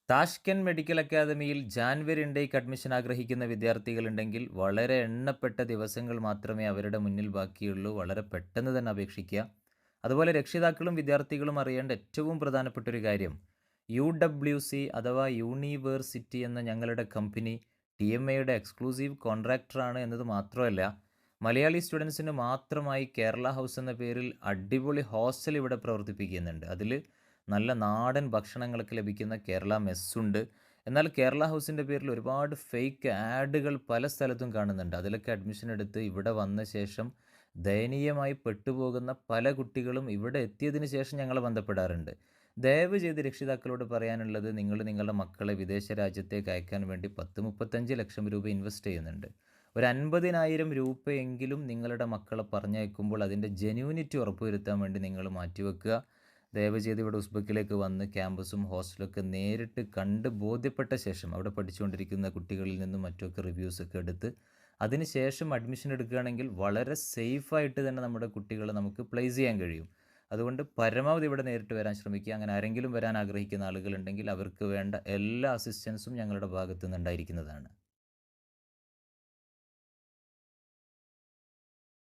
താഷ്കൻ medical അക്കാദമിയിൽ January intake admission ആഗ്രഹിക്കുന്ന വിദ്യാർത്ഥികളുണ്ടെങ്കിൽ വളരെ എണ്ണപ്പെട്ട ദിവസങ്ങൾ മാത്രമേ അവരുടെ മുന്നിൽ ബാക്കിയുള്ളൂ. വളരെ പെട്ടെന്ന് തന്നെ അപേക്ഷിക്കുക. അതുപോലെ രക്ഷിതാക്കളും വിദ്യാർത്ഥികളും അറിയേണ്ട ഏറ്റവും പ്രധാനപ്പെട്ട ഒരു കാര്യം, UWC അഥവാ യൂണിവേഴ്സിറ്റി എന്ന ഞങ്ങളുടെ കമ്പനി TMAയുടെ എക്സ്ക്ലൂസീവ് കോൺട്രാക്ടറാണ് എന്നത് മാത്രമല്ല, മലയാളി സ്റ്റുഡൻസിന് മാത്രമായി കേരള ഹൗസ് എന്ന പേരിൽ അടിപൊളി ഹോസ്റ്റൽ ഇവിടെ പ്രവർത്തിപ്പിക്കുന്നുണ്ട്. അതിൽ നല്ല നാടൻ ഭക്ഷണങ്ങളൊക്കെ ലഭിക്കുന്ന കേരള മെസ്സുണ്ട്. എന്നാൽ കേരള ഹൗസിൻ്റെ പേരിൽ ഒരുപാട് ഫേക്ക് ആഡുകൾ പല സ്ഥലത്തും കാണുന്നുണ്ട്. അതിലൊക്കെ അഡ്മിഷൻ എടുത്ത് ഇവിടെ വന്ന ശേഷം ദയനീയമായി പെട്ടുപോകുന്ന പല കുട്ടികളും ഇവിടെ എത്തിയതിന് ശേഷം ഞങ്ങളെ ബന്ധപ്പെടാറുണ്ട്. ദയവ് ചെയ്ത് രക്ഷിതാക്കളോട് പറയാനുള്ളത്, നിങ്ങൾ നിങ്ങളുടെ മക്കളെ വിദേശ രാജ്യത്തേക്ക് അയക്കാൻ വേണ്ടി 10-35 ലക്ഷം രൂപ ഇൻവെസ്റ്റ് ചെയ്യുന്നുണ്ട്. ഒരു 50,000 രൂപയെങ്കിലും നിങ്ങളുടെ മക്കളെ പറഞ്ഞയക്കുമ്പോൾ അതിൻ്റെ ജെന്യൂനിറ്റി ഉറപ്പുവരുത്താൻ വേണ്ടി നിങ്ങൾ മാറ്റിവെക്കുക. ദയവ് ചെയ്ത് ഇവിടെ ഉസ്ബെക്കിലേക്ക് വന്ന് ക്യാമ്പസും ഹോസ്റ്റലൊക്കെ നേരിട്ട് കണ്ട് ബോധ്യപ്പെട്ട ശേഷം അവിടെ പഠിച്ചുകൊണ്ടിരിക്കുന്ന കുട്ടികളിൽ നിന്നും മറ്റൊക്കെ റിവ്യൂസൊക്കെ എടുത്ത് അതിനുശേഷം അഡ്മിഷൻ എടുക്കുകയാണെങ്കിൽ വളരെ സേഫായിട്ട് തന്നെ നമ്മുടെ കുട്ടികളെ നമുക്ക് പ്ലേസ് ചെയ്യാൻ കഴിയും. അതുകൊണ്ട് പരമാവധി ഇവിടെ നേരിട്ട് വരാൻ ശ്രമിക്കുക. അങ്ങനെ ആരെങ്കിലും വരാൻ ആഗ്രഹിക്കുന്ന ആളുകളുണ്ടെങ്കിൽ അവർക്ക് വേണ്ട എല്ലാ അസിസ്റ്റൻസും ഞങ്ങളുടെ ഭാഗത്തു നിന്നുണ്ടായിരിക്കുന്നതാണ്.